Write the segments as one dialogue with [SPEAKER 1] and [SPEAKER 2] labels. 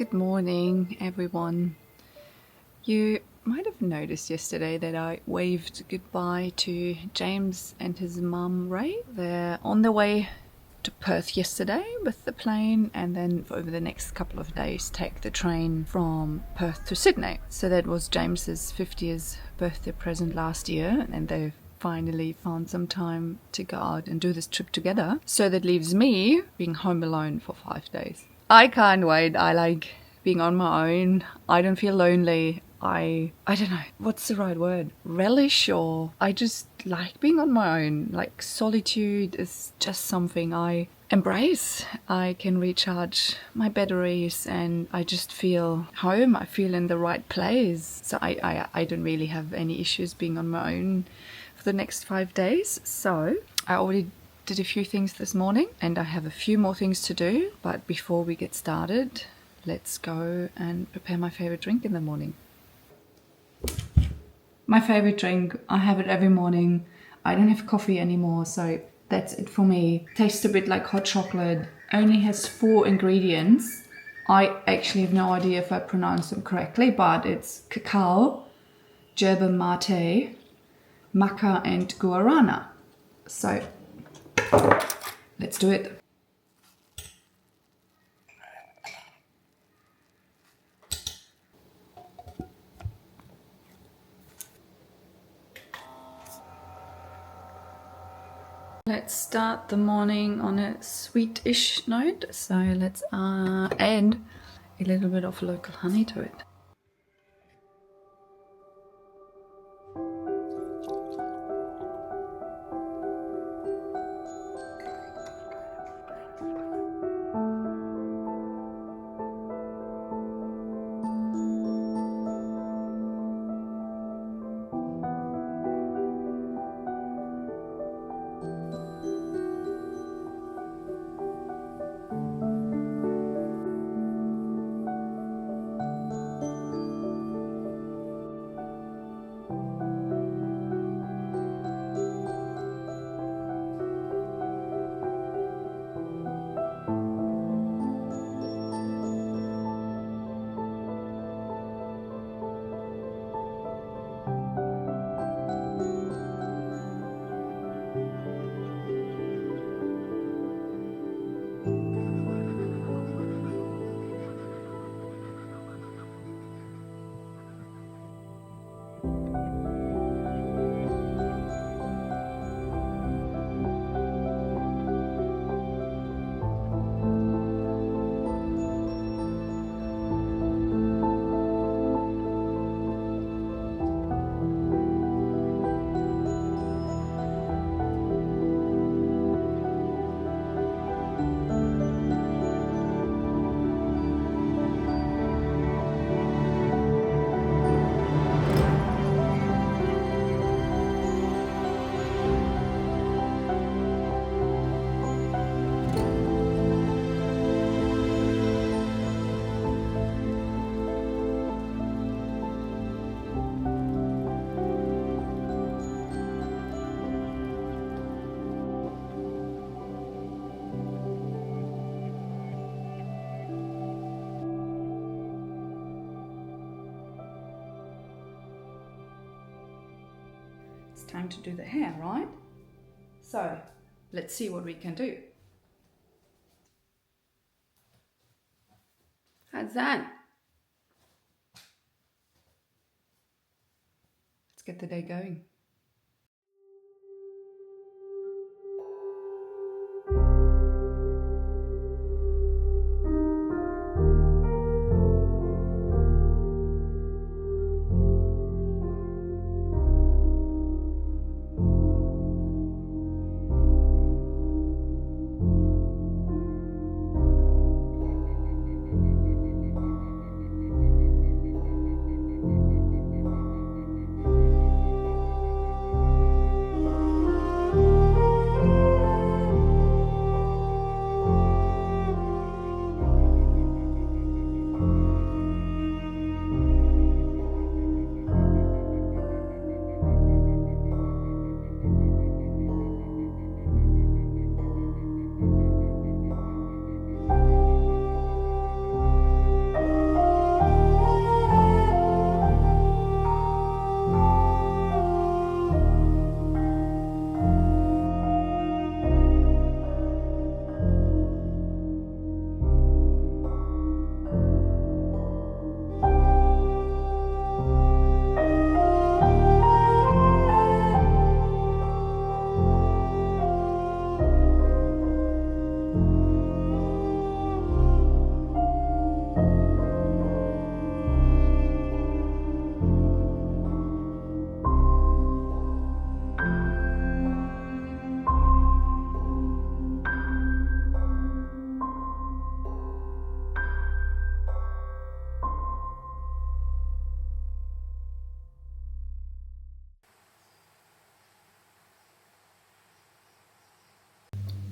[SPEAKER 1] Good morning, everyone. You might have noticed yesterday that I waved goodbye to James and his mum, Ray. They're on their way to Perth yesterday with the plane, and then over the next couple of days take the train from Perth to Sydney. So that was James's 50th birthday present last year, and they've finally found some time to go out and do this trip together. So that leaves me being home alone for 5 days. I can't wait. I like being on my own. I don't feel lonely. I don't know, what's the right word? Relish, or I just like being on my own. Like, solitude is just something I embrace. I can recharge my batteries and I just feel home. I feel in the right place. So I don't really have any issues being on my own for the next 5 days. So I already did a few things this morning and I have a few more things to do. But before we get started, let's go and prepare my favorite drink in the morning. My favorite drink, I have it every morning. I don't have coffee anymore, so that's it for me. Tastes a bit like hot chocolate. Only has 4 ingredients. I actually have no idea if I pronounce them correctly, but it's cacao, yerba mate, maca and guarana. So let's do it. Let's start the morning on a sweet-ish note. So let's add a little bit of local honey to it. It's time to do the hair, right? So let's see what we can do. How's that? Let's get the day going.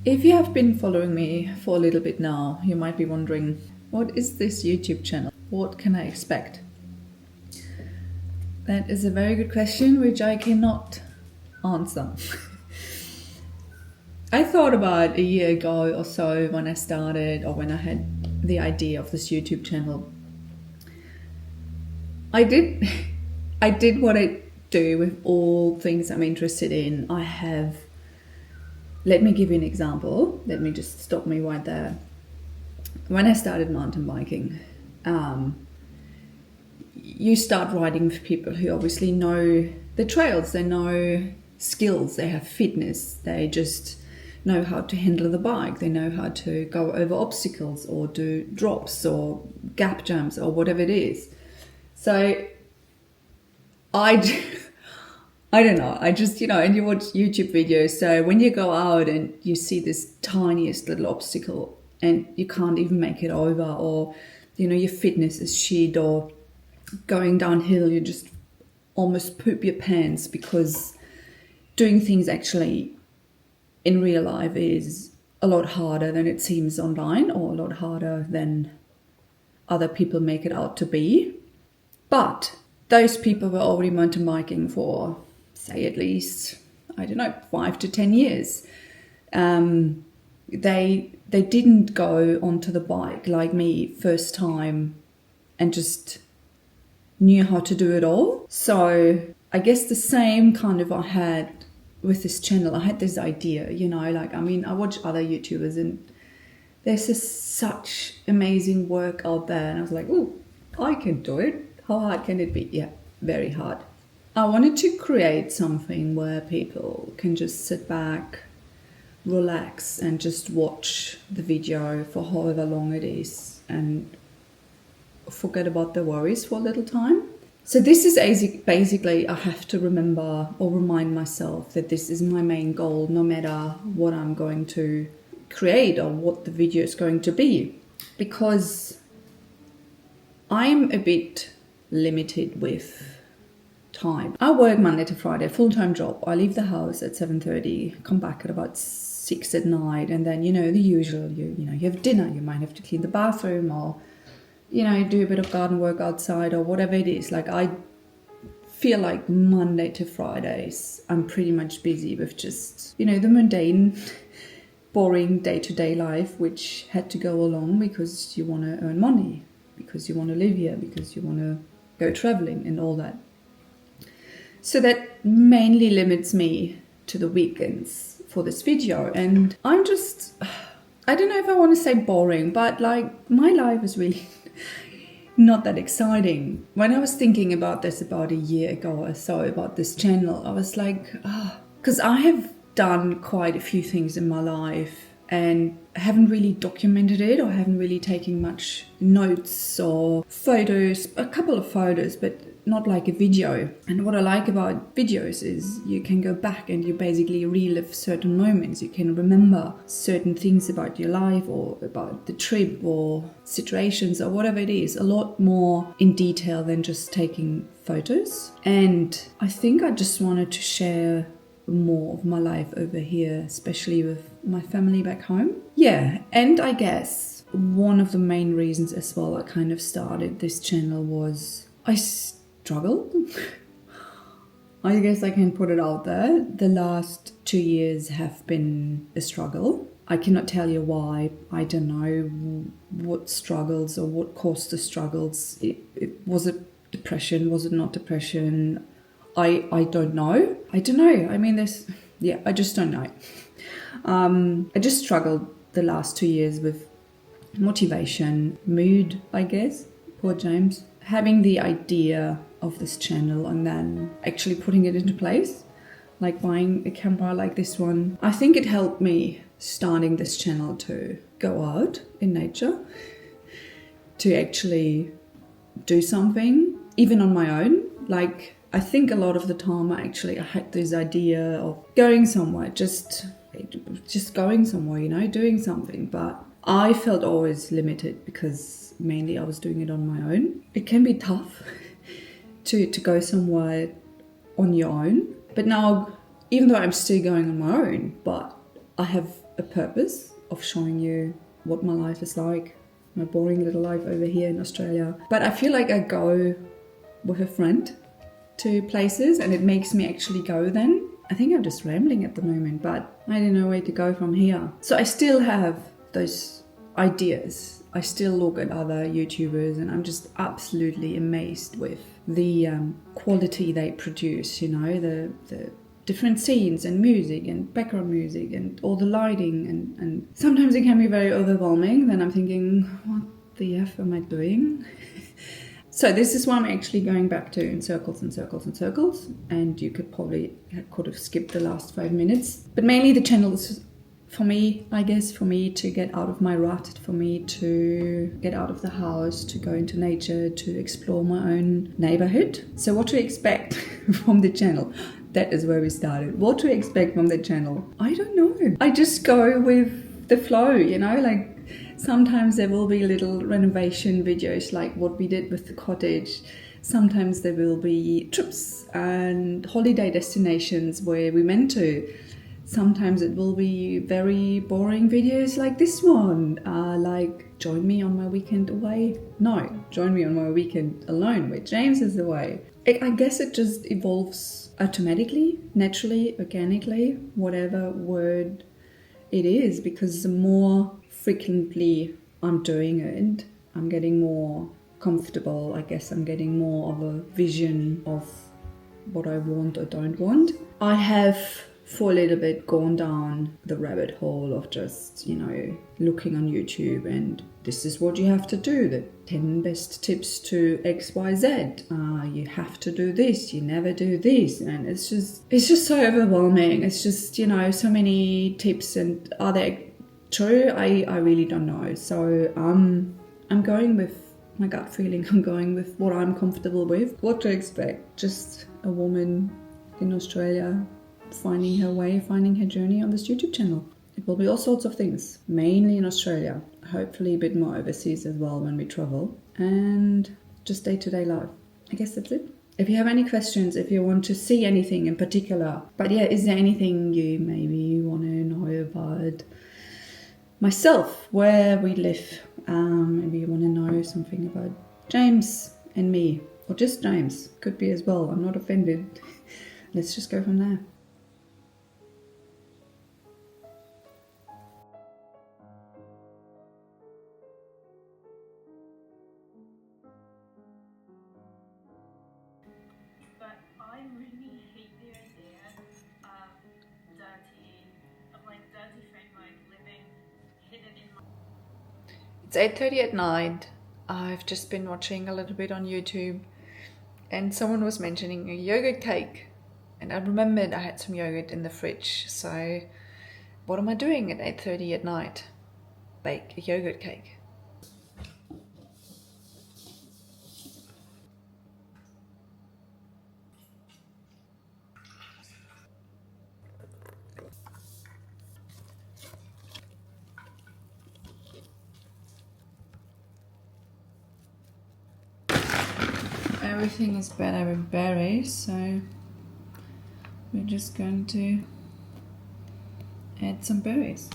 [SPEAKER 1] If you have been following me for a little bit now, you might be wondering, what is this YouTube channel? What can I expect? That is a very good question, which I cannot answer. I thought about a year ago or so when I started, or when I had the idea of this YouTube channel. I did what I do with all things I'm interested in. Let me give you an example. Let me just stop me right there. When I started mountain biking, you start riding with people who obviously know the trails, they know skills, they have fitness, they just know how to handle the bike, they know how to go over obstacles or do drops or gap jumps or whatever it is. So I don't know, I just, and you watch YouTube videos, so when you go out and you see this tiniest little obstacle and you can't even make it over, or, your fitness is shit, or going downhill, you just almost poop your pants, because doing things actually in real life is a lot harder than it seems online, or a lot harder than other people make it out to be. But those people were already mountain biking for, say, at least, 5 to 10 years. They didn't go onto the bike like me first time and just knew how to do it all. So I guess the same kind of I had with this channel. I had this idea, I watch other YouTubers and there's just such amazing work out there. And I was like, oh, I can do it. How hard can it be? Yeah, very hard. I wanted to create something where people can just sit back, relax, and just watch the video for however long it is and forget about the worries for a little time. So this is basically, I have to remember or remind myself that this is my main goal, no matter what I'm going to create or what the video is going to be, because I'm a bit limited with time. I work Monday to Friday, full-time job. I leave the house at 7:30, come back at about 6 at night, and then, the usual, you have dinner, you might have to clean the bathroom, or do a bit of garden work outside, or whatever it is. Like, I feel like Monday to Fridays, I'm pretty much busy with just, the mundane, boring day-to-day life, which had to go along because you want to earn money, because you want to live here, because you want to go traveling and all that. So that mainly limits me to the weekends for this video. And I'm just, I don't know if I want to say boring, but like, my life is really not that exciting. When I was thinking about this about a year ago or so, about this channel, I was like, because I have done quite a few things in my life and haven't really documented it, or haven't really taken much notes or photos, a couple of photos, but not like a video. And what I like about videos is you can go back and you basically relive certain moments. You can remember certain things about your life, or about the trip, or situations, or whatever it is, a lot more in detail than just taking photos. And I think I just wanted to share more of my life over here, especially with my family back home. Yeah, and I guess one of the main reasons as well I kind of started this channel was I struggled. I guess I can put it out there. The last 2 years have been a struggle. I cannot tell you why. I don't know what struggles or what caused the struggles. Was it depression? Was it not depression? I don't know. I don't know. I mean, I just don't know. I just struggled the last 2 years with motivation, mood, I guess. Poor James. Having the idea of this channel and then actually putting it into place, like buying a camera like this one. I think it helped me starting this channel to go out in nature, to actually do something, even on my own. Like, I think a lot of the time I had this idea of going somewhere, just going somewhere, doing something. But I felt always limited because mainly I was doing it on my own. It can be tough to go somewhere on your own. But now, even though I'm still going on my own, but I have a purpose of showing you what my life is like, my boring little life over here in Australia. But I feel like I go with a friend to places and it makes me actually go then. I think I'm just rambling at the moment, but I don't know where to go from here. So I still have those ideas. I still look at other YouTubers and I'm just absolutely amazed with the quality they produce, you know, the different scenes and music and background music and all the lighting, and sometimes it can be very overwhelming. Then I'm thinking, what the F am I doing? So this is what I'm actually going back to in circles and circles and circles, and you could have skipped the last 5 minutes. But mainly the channel is for me, I guess, for me to get out of my rut, for me to get out of the house, to go into nature, to explore my own neighborhood. So what to expect from the channel? That is where we started. What to expect from the channel? I don't know. I just go with the flow, you know, like sometimes there will be little renovation videos like what we did with the cottage. Sometimes there will be trips and holiday destinations where we went to. Sometimes it will be very boring videos like this one, like join me on my weekend away. No, join me on my weekend alone where James is away. I guess it just evolves automatically, naturally, organically, whatever word it is, because the more frequently I'm doing it, I'm getting more comfortable. I guess I'm getting more of a vision of what I want or don't want. I have for a little bit gone down the rabbit hole of just, you know, looking on YouTube and this is what you have to do, the 10 best tips to XYZ. You have to do this, you never do this, and it's just so overwhelming. It's just, you know, so many tips, and are they true? I really don't know. So I'm going with my gut feeling. I'm going with what I'm comfortable with. What to expect? Just a woman in Australia finding her way, finding her journey on this YouTube channel. It will be all sorts of things, mainly in Australia, hopefully a bit more overseas as well when we travel, and just day-to-day life. I guess that's it. If you have any questions, if you want to see anything in particular, but yeah, is there anything you maybe want to know about myself, where we live, maybe you want to know something about James and me, or just James, could be as well, I'm not offended. Let's just go from there.
[SPEAKER 2] But I really hate the idea of dirty friend like living hidden in my...
[SPEAKER 1] It's 8:30 at night. I've just been watching a little bit on YouTube and someone was mentioning a yogurt cake, and I remembered I had some yogurt in the fridge. So what am I doing at 8:30 at night? Bake a yogurt cake. Everything is better with berries, so we're just going to add some berries.